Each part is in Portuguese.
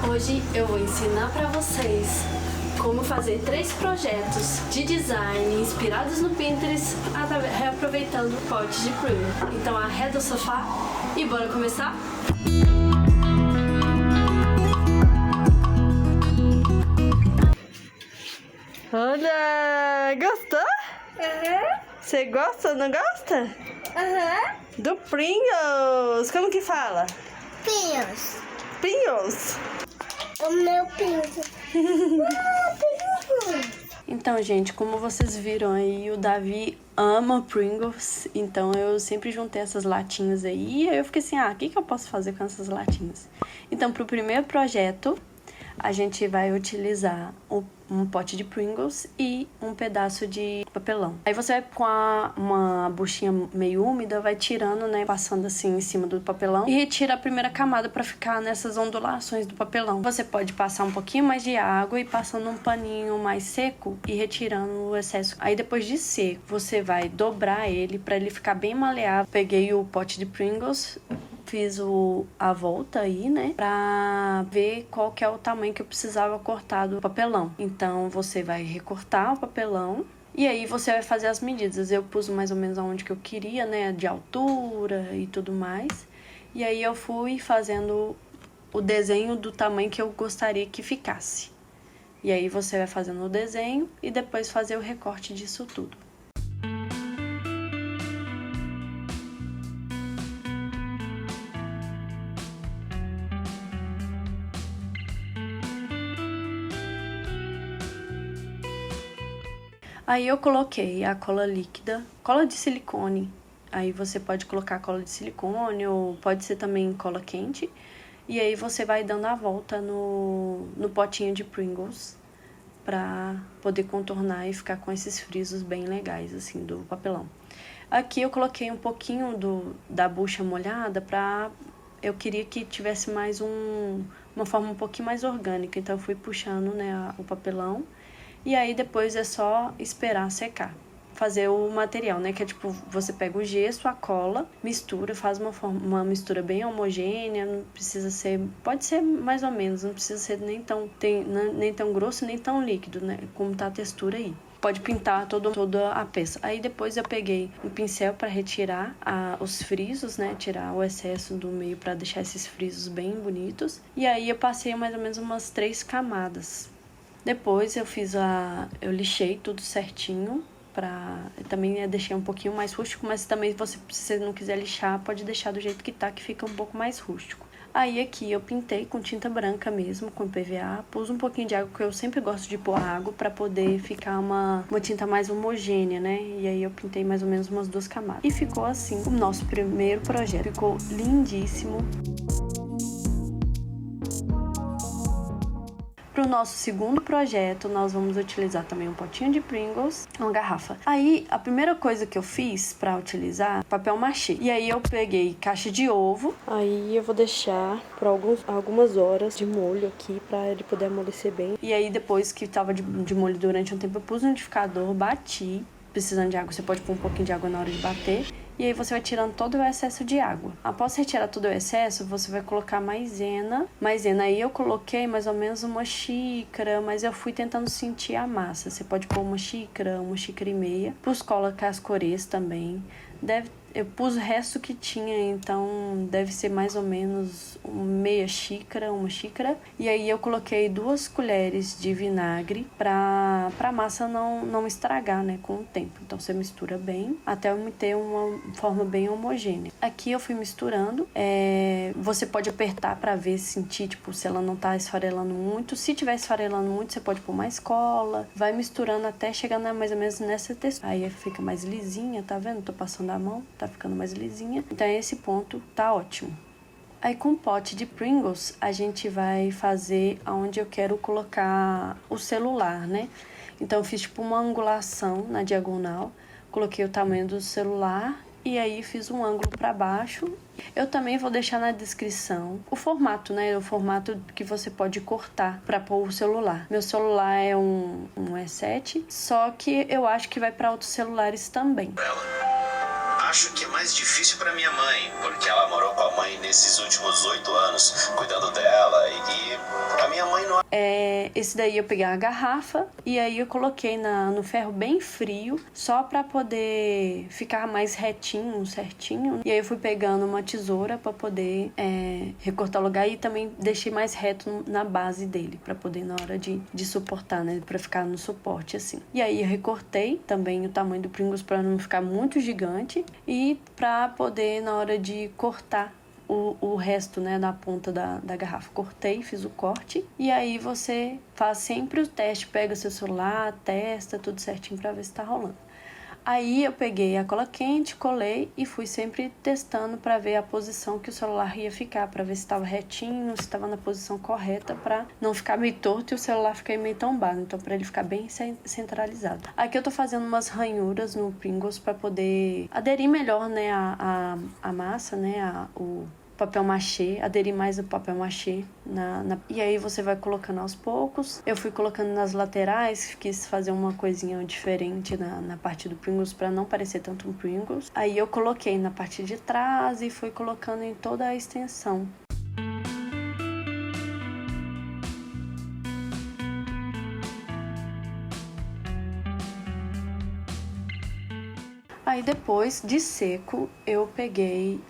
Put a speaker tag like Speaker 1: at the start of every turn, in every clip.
Speaker 1: Hoje eu vou ensinar para vocês como fazer 3 projetos de design inspirados no Pinterest, reaproveitando o pote de Pringles. Então arreda o sofá e bora começar? Olha, gostou? Você gosta ou não gosta? Do Pringles. Como que fala? Pringles.
Speaker 2: O meu Pringles.
Speaker 1: Então, gente, como vocês viram aí, o Davi ama Pringles. Então eu sempre juntei essas latinhas aí. E aí eu fiquei assim, o que eu posso fazer com essas latinhas? Então, pro primeiro projeto, a gente vai utilizar um pote de Pringles e um pedaço de papelão. Aí você vai com uma buchinha meio úmida, vai tirando, né, passando assim em cima do papelão e retira a primeira camada para ficar nessas ondulações do papelão. Você pode passar um pouquinho mais de água e passando um paninho mais seco e retirando o excesso. Aí depois de seco, você vai dobrar ele para ele ficar bem maleável. Peguei o pote de Pringles, fiz a volta aí, né, pra ver qual que é o tamanho que eu precisava cortar do papelão. Então, você vai recortar o papelão e aí você vai fazer as medidas. Eu pus mais ou menos aonde que eu queria, né, de altura e tudo mais. E aí eu fui fazendo o desenho do tamanho que eu gostaria que ficasse. E aí você vai fazendo o desenho e depois fazer o recorte disso tudo. Aí eu coloquei a cola líquida, cola de silicone. Aí você pode colocar cola de silicone ou pode ser também cola quente. E aí você vai dando a volta no potinho de Pringles pra poder contornar e ficar com esses frisos bem legais, assim, do papelão. Aqui eu coloquei um pouquinho da bucha molhada eu queria que tivesse mais uma forma um pouquinho mais orgânica. Então eu fui puxando, né, o papelão. E aí depois é só esperar secar. Fazer o material, né? Que é tipo, você pega o gesso, a cola, mistura, faz uma mistura bem homogênea, não precisa ser... Pode ser mais ou menos, não precisa ser nem tão grosso, nem tão líquido, né? Como tá a textura aí. Pode pintar toda a peça. Aí depois eu peguei um pincel para retirar os frisos, né? Tirar o excesso do meio para deixar esses frisos bem bonitos. E aí eu passei mais ou menos umas 3 camadas. Depois eu lixei tudo certinho, também deixei um pouquinho mais rústico, mas também se você não quiser lixar, pode deixar do jeito que tá, que fica um pouco mais rústico. Aí aqui eu pintei com tinta branca mesmo, com PVA, pus um pouquinho de água, porque eu sempre gosto de pôr água pra poder ficar uma tinta mais homogênea, né? E aí eu pintei mais ou menos umas 2 camadas. E ficou assim o nosso primeiro projeto, ficou lindíssimo. Para o nosso segundo projeto, nós vamos utilizar também um potinho de Pringles, uma garrafa. Aí, a primeira coisa que eu fiz para utilizar, papel machê. E aí eu peguei caixa de ovo. Aí eu vou deixar por algumas horas de molho aqui para ele poder amolecer bem. E aí depois que tava de molho durante um tempo, eu pus no liquidificador, bati. Precisando de água, você pode pôr um pouquinho de água na hora de bater. E aí você vai tirando todo o excesso de água. Após retirar todo o excesso, você vai colocar maisena. Maisena aí eu coloquei mais ou menos uma xícara, mas eu fui tentando sentir a massa. Você pode pôr uma xícara e meia. Pus cola cascorês também. Eu pus o resto que tinha, então deve ser mais ou menos meia xícara, uma xícara. E aí eu coloquei 2 colheres de vinagre pra massa não estragar, né, com o tempo. Então você mistura bem até ter uma forma bem homogênea. Aqui eu fui misturando. Você pode apertar pra ver, sentir, tipo, se ela não tá esfarelando muito. Se tiver esfarelando muito, você pode pôr mais cola. Vai misturando até chegar mais ou menos nessa textura. Aí fica mais lisinha, tá vendo? Tô passando a mão. Tá ficando mais lisinha. Então esse ponto tá ótimo. Aí com o pote de Pringles, a gente vai fazer onde eu quero colocar o celular, né? Então eu fiz tipo uma angulação na diagonal. Coloquei o tamanho do celular e aí fiz um ângulo para baixo. Eu também vou deixar na descrição o formato, né? O formato que você pode cortar para pôr o celular. Meu celular é um E7, só que eu acho que vai para outros celulares também.
Speaker 3: Acho que é mais difícil pra minha mãe, porque ela morou com a mãe nesses últimos 8 anos, cuidando dela e
Speaker 1: esse daí eu peguei a garrafa e aí eu coloquei no ferro bem frio, só pra poder ficar mais retinho, certinho. E aí eu fui pegando uma tesoura pra poder recortar o lugar e também deixei mais reto na base dele, pra poder na hora de suportar, né? Pra ficar no suporte assim. E aí eu recortei também o tamanho do Pringles pra não ficar muito gigante e pra poder na hora de cortar o resto, né, da ponta da garrafa. Cortei, fiz o corte. E aí você faz sempre o teste, pega seu celular, testa tudo certinho pra ver se tá rolando. Aí eu peguei a cola quente, colei e fui sempre testando pra ver a posição que o celular ia ficar, pra ver se estava retinho, se estava na posição correta, pra não ficar meio torto e o celular ficar meio tombado. Então, pra ele ficar bem centralizado. Aqui eu tô fazendo umas ranhuras no Pringles pra poder aderir melhor, né, a massa, né, o papel machê, aderir mais o papel machê e aí você vai colocando aos poucos. Eu fui colocando nas laterais, quis fazer uma coisinha diferente na parte do Pringles para não parecer tanto um Pringles. Aí eu coloquei na parte de trás e fui colocando em toda a extensão. Aí depois, de seco, eu peguei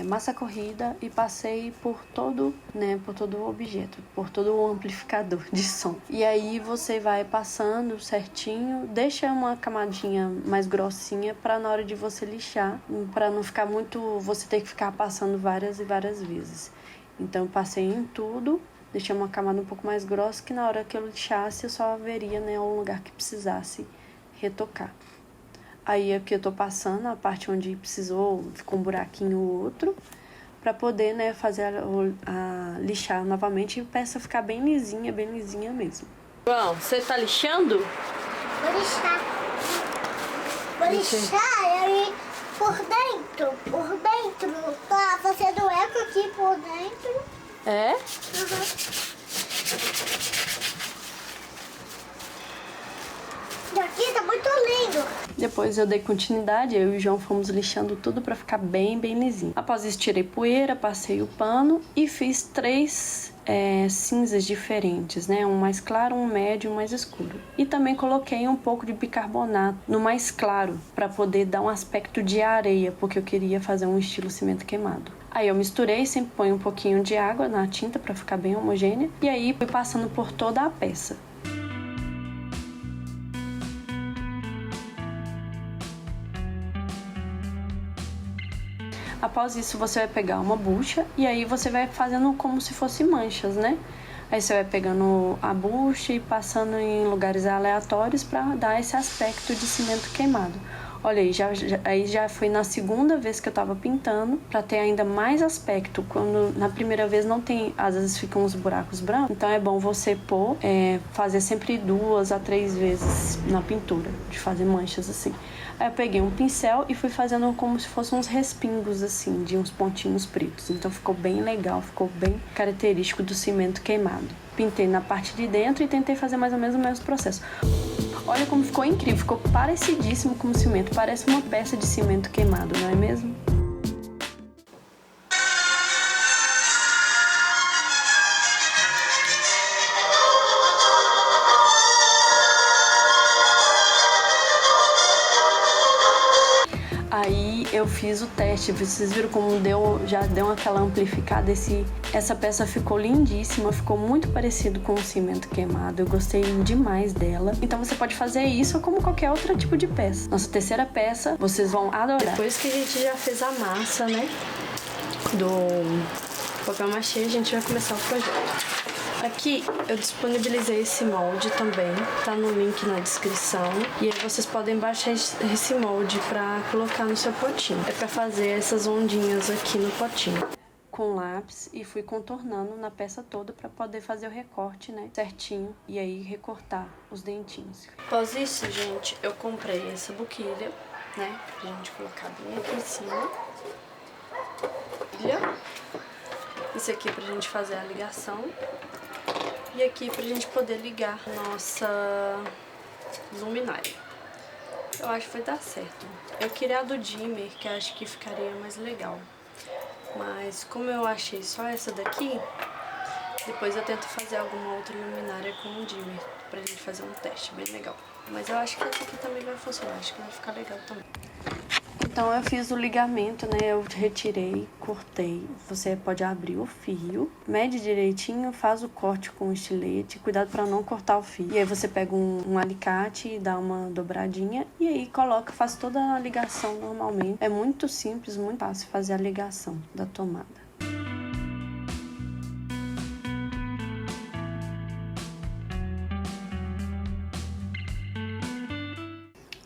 Speaker 1: massa corrida e passei por todo o objeto, por todo o amplificador de som. E aí você vai passando certinho, deixa uma camadinha mais grossinha para na hora de você lixar, para não ficar muito, você ter que ficar passando várias e várias vezes. Então eu passei em tudo, deixei uma camada um pouco mais grossa que na hora que eu lixasse eu só veria, né, o lugar que precisasse retocar. Aí aqui eu tô passando a parte onde precisou, ficou um buraquinho ou outro, pra poder, né, fazer a lixar novamente e a peça ficar bem lisinha mesmo. João, você tá lixando?
Speaker 2: Vou lixar. Vou lixar aí por dentro. Tá fazendo eco aqui por dentro.
Speaker 1: É?
Speaker 2: Uhum. Daqui tá muito lindo.
Speaker 1: Depois eu dei continuidade, eu e o João fomos lixando tudo pra ficar bem lisinho. Após isso, tirei poeira, passei o pano e fiz 3 cinzas diferentes, né? Um mais claro, um médio e um mais escuro. E também coloquei um pouco de bicarbonato no mais claro, pra poder dar um aspecto de areia, porque eu queria fazer um estilo cimento queimado. Aí eu misturei, sempre põe um pouquinho de água na tinta pra ficar bem homogênea. E aí fui passando por toda a peça. Após isso, você vai pegar uma bucha e aí você vai fazendo como se fosse manchas, né? Aí você vai pegando a bucha e passando em lugares aleatórios para dar esse aspecto de cimento queimado. Olha aí, aí já foi na segunda vez que eu tava pintando, pra ter ainda mais aspecto. Quando na primeira vez não tem, às vezes ficam uns buracos brancos. Então é bom você fazer sempre 2 a 3 vezes na pintura, de fazer manchas assim. Aí eu peguei um pincel e fui fazendo como se fossem uns respingos assim, de uns pontinhos pretos. Então ficou bem legal, ficou bem característico do cimento queimado. Pintei na parte de dentro e tentei fazer mais ou menos o mesmo processo. Olha como ficou incrível, ficou parecidíssimo com o cimento, parece uma peça de cimento queimado, não é mesmo? Aí eu fiz o teste, vocês viram como já deu aquela amplificada, essa peça ficou lindíssima, ficou muito parecido com o cimento queimado, eu gostei demais dela. Então você pode fazer isso como qualquer outro tipo de peça. Nossa terceira peça, vocês vão adorar. Depois que a gente já fez a massa, né, do papel machê, a gente vai começar o projeto. Aqui eu disponibilizei esse molde também, tá no link na descrição. E aí vocês podem baixar esse molde pra colocar no seu potinho. É pra fazer essas ondinhas aqui no potinho. Com lápis e fui contornando na peça toda pra poder fazer o recorte, né, certinho. E aí recortar os dentinhos. Após isso, gente, eu comprei essa buquilha, né, pra gente colocar bem aqui em cima. Isso aqui pra gente fazer a ligação. E aqui pra gente poder ligar nossa luminária. Eu acho que vai dar certo. Eu queria a do dimmer, que eu acho que ficaria mais legal. Mas como eu achei só essa daqui, Depois eu tento fazer alguma outra luminária com um dimmer pra gente fazer um teste bem legal. Mas eu acho que essa aqui também vai funcionar, acho que vai ficar legal também. Então eu fiz o ligamento, né, eu retirei, cortei, você pode abrir o fio, mede direitinho, faz o corte com o estilete, cuidado para não cortar o fio. E aí você pega um alicate e dá uma dobradinha e aí coloca, faz toda a ligação normalmente. É muito simples, muito fácil fazer a ligação da tomada.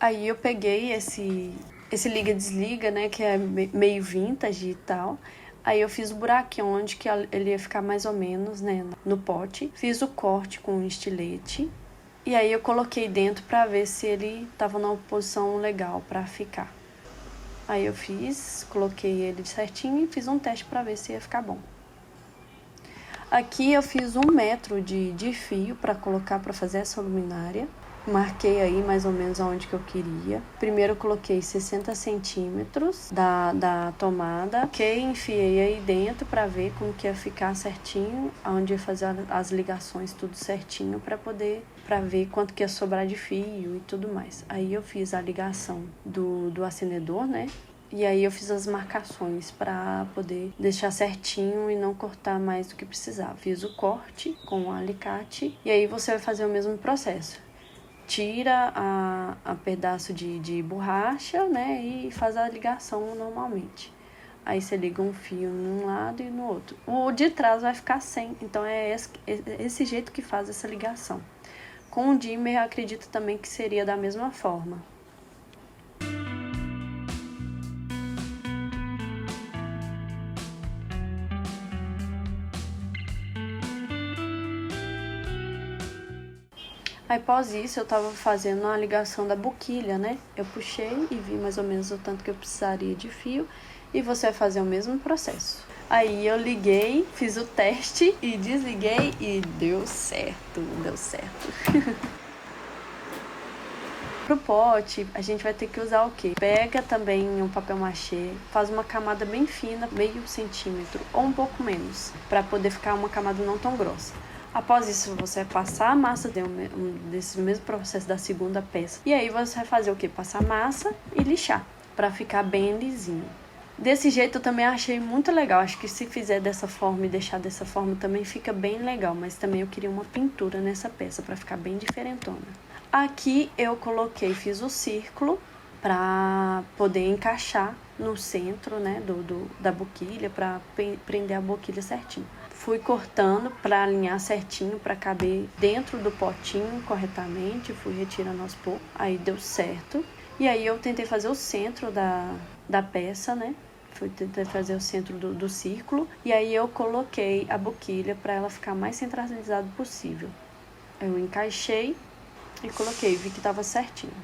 Speaker 1: Aí eu peguei esse liga-desliga, né, que é meio vintage e tal. Aí eu fiz o buraquinho onde que ele ia ficar mais ou menos, né, no pote. Fiz o corte com o estilete. E aí eu coloquei dentro pra ver se ele tava numa posição legal pra ficar. Aí eu coloquei ele certinho e fiz um teste pra ver se ia ficar bom. Aqui eu fiz 1 metro de fio pra colocar pra fazer essa luminária. Marquei aí mais ou menos aonde que eu queria. Primeiro eu coloquei 60 centímetros da tomada. Enfiei aí dentro pra ver como que ia ficar certinho, aonde ia fazer as ligações tudo certinho pra ver quanto que ia sobrar de fio e tudo mais. Aí eu fiz a ligação do acendedor, né? E aí eu fiz as marcações para poder deixar certinho e não cortar mais do que precisava. Fiz o corte com o alicate e aí você vai fazer o mesmo processo. Tira a pedaço de borracha, né, e faz a ligação normalmente. Aí você liga um fio num lado e no outro. O de trás vai ficar sem, então é esse jeito que faz essa ligação. Com o dimmer, acredito também que seria da mesma forma. Aí, após isso, eu tava fazendo a ligação da boquilha, né? Eu puxei e vi mais ou menos o tanto que eu precisaria de fio. E você vai fazer o mesmo processo. Aí eu liguei, fiz o teste e desliguei e deu certo, deu certo. Pro pote, a gente vai ter que usar o quê? Pega também um papel machê, faz uma camada bem fina, meio centímetro ou um pouco menos, para poder ficar uma camada não tão grossa. Após isso, você vai passar a massa desse mesmo processo da segunda peça. E aí você vai fazer o quê? Passar a massa e lixar, para ficar bem lisinho. Desse jeito eu também achei muito legal. Acho que se fizer dessa forma e deixar dessa forma também fica bem legal. Mas também eu queria uma pintura nessa peça para ficar bem diferentona. Aqui eu fiz o círculo para poder encaixar no centro, né, da boquilha, para prender a boquilha certinho. Fui cortando para alinhar certinho, para caber dentro do potinho corretamente. Fui retirando aos poucos, aí deu certo. E aí eu tentei fazer o centro da peça, né? Tentei fazer o centro do círculo. E aí eu coloquei a boquilha para ela ficar mais centralizada possível. Eu encaixei e coloquei, vi que estava certinho.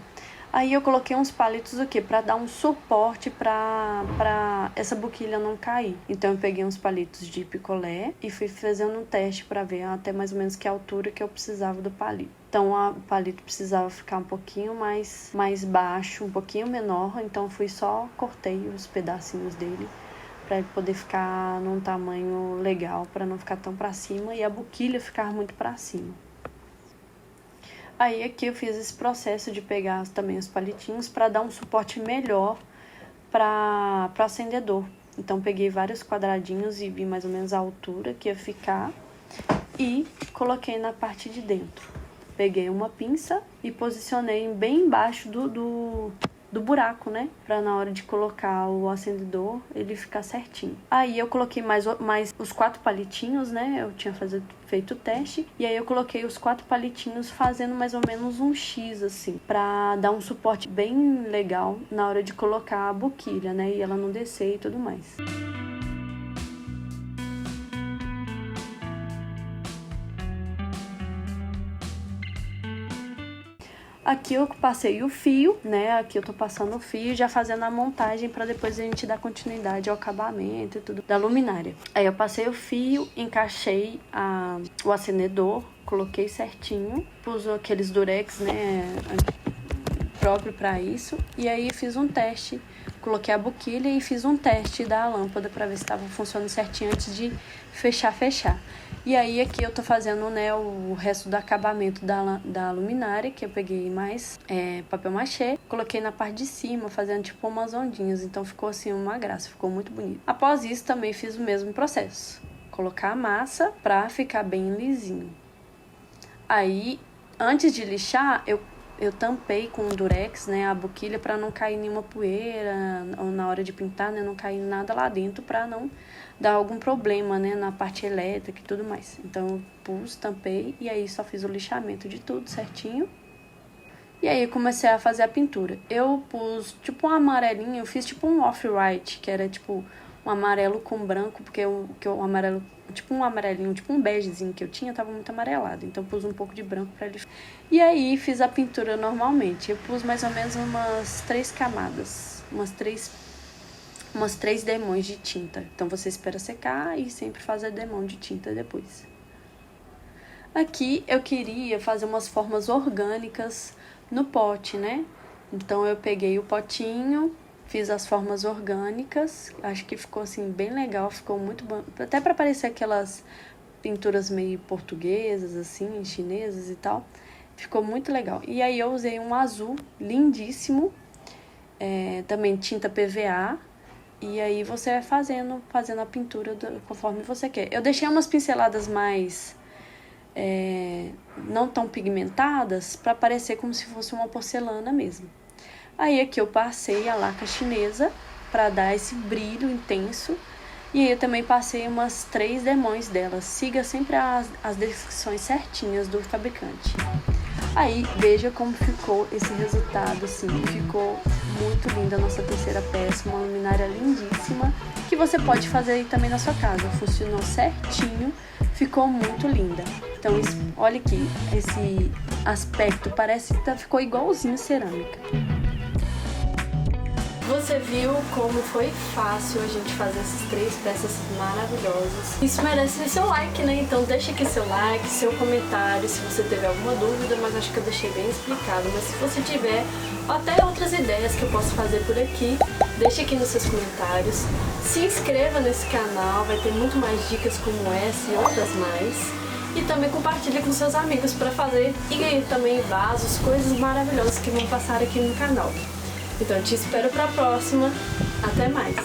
Speaker 1: Aí eu coloquei uns palitos aqui para dar um suporte para essa boquilha não cair. Então eu peguei uns palitos de picolé e fui fazendo um teste para ver até mais ou menos que altura que eu precisava do palito. Então o palito precisava ficar um pouquinho mais baixo, um pouquinho menor, então cortei os pedacinhos dele para ele poder ficar num tamanho legal, para não ficar tão para cima e a boquilha ficar muito para cima. Aí aqui eu fiz esse processo de pegar também os palitinhos para dar um suporte melhor para o acendedor. Então peguei vários quadradinhos e vi mais ou menos a altura que ia ficar e coloquei na parte de dentro. Peguei uma pinça e posicionei bem embaixo do buraco, né? Pra na hora de colocar o acendedor, ele ficar certinho. Aí eu coloquei mais os 4 palitinhos, né? Eu tinha feito o teste. E aí eu coloquei os 4 palitinhos fazendo mais ou menos um X, assim. Pra dar um suporte bem legal na hora de colocar a boquilha, né? E ela não descer e tudo mais. Aqui eu passei o fio, né? Aqui eu tô passando o fio e já fazendo a montagem para depois a gente dar continuidade ao acabamento e tudo da luminária. Aí eu passei o fio, encaixei o acendedor, coloquei certinho, pus aqueles durex, né? Próprio para isso. E aí fiz um teste, coloquei a boquilha e fiz um teste da lâmpada para ver se estava funcionando certinho antes de fechar. E aí aqui eu tô fazendo, né, o resto do acabamento da luminária, que eu peguei mais papel machê, coloquei na parte de cima, fazendo tipo umas ondinhas, então ficou assim uma graça, ficou muito bonito. Após isso também fiz o mesmo processo, colocar a massa pra ficar bem lisinho. Aí, antes de lixar, eu tampei com durex, né, a boquilha pra não cair nenhuma poeira, ou na hora de pintar, né, não cair nada lá dentro pra não dar algum problema, né, na parte elétrica e tudo mais. Então eu pus, tampei e aí só fiz o lixamento de tudo certinho. E aí eu comecei a fazer a pintura. Eu pus tipo um amarelinho, eu fiz tipo um off-white, que era tipo um amarelo com branco, porque o amarelo, tipo um amarelinho, tipo um begezinho que eu tinha, tava muito amarelado. Então eu pus um pouco de branco pra ele. E aí fiz a pintura normalmente. Eu pus mais ou menos umas 3 camadas, umas três demãos de tinta. Então você espera secar e sempre faz a demão de tinta depois. Aqui eu queria fazer umas formas orgânicas no pote, né? Então eu peguei o potinho, fiz as formas orgânicas. Acho que ficou assim bem legal, ficou muito bom. Até para parecer aquelas pinturas meio portuguesas, assim, chinesas e tal. Ficou muito legal. E aí eu usei um azul lindíssimo, também tinta PVA. E aí você vai fazendo a pintura conforme você quer. Eu deixei umas pinceladas mais não tão pigmentadas para parecer como se fosse uma porcelana mesmo. Aí aqui eu passei a laca chinesa para dar esse brilho intenso. E aí eu também passei umas 3 demãos delas. Siga sempre as descrições certinhas do fabricante. Aí veja como ficou esse resultado, assim, ficou muito linda a nossa terceira peça, uma luminária lindíssima, que você pode fazer aí também na sua casa. Funcionou certinho, ficou muito linda. Então olha aqui, esse aspecto parece que ficou igualzinho cerâmica. Você viu como foi fácil a gente fazer essas 3 peças maravilhosas. Isso merece seu like, né? Então deixa aqui seu like, seu comentário, se você teve alguma dúvida, mas acho que eu deixei bem explicado. Mas se você tiver até outras ideias que eu posso fazer por aqui, deixa aqui nos seus comentários. Se inscreva nesse canal, vai ter muito mais dicas como essa e outras mais. E também compartilhe com seus amigos para fazer e ganhar também vasos, coisas maravilhosas que vão passar aqui no canal. Então, te espero para a próxima. Até mais!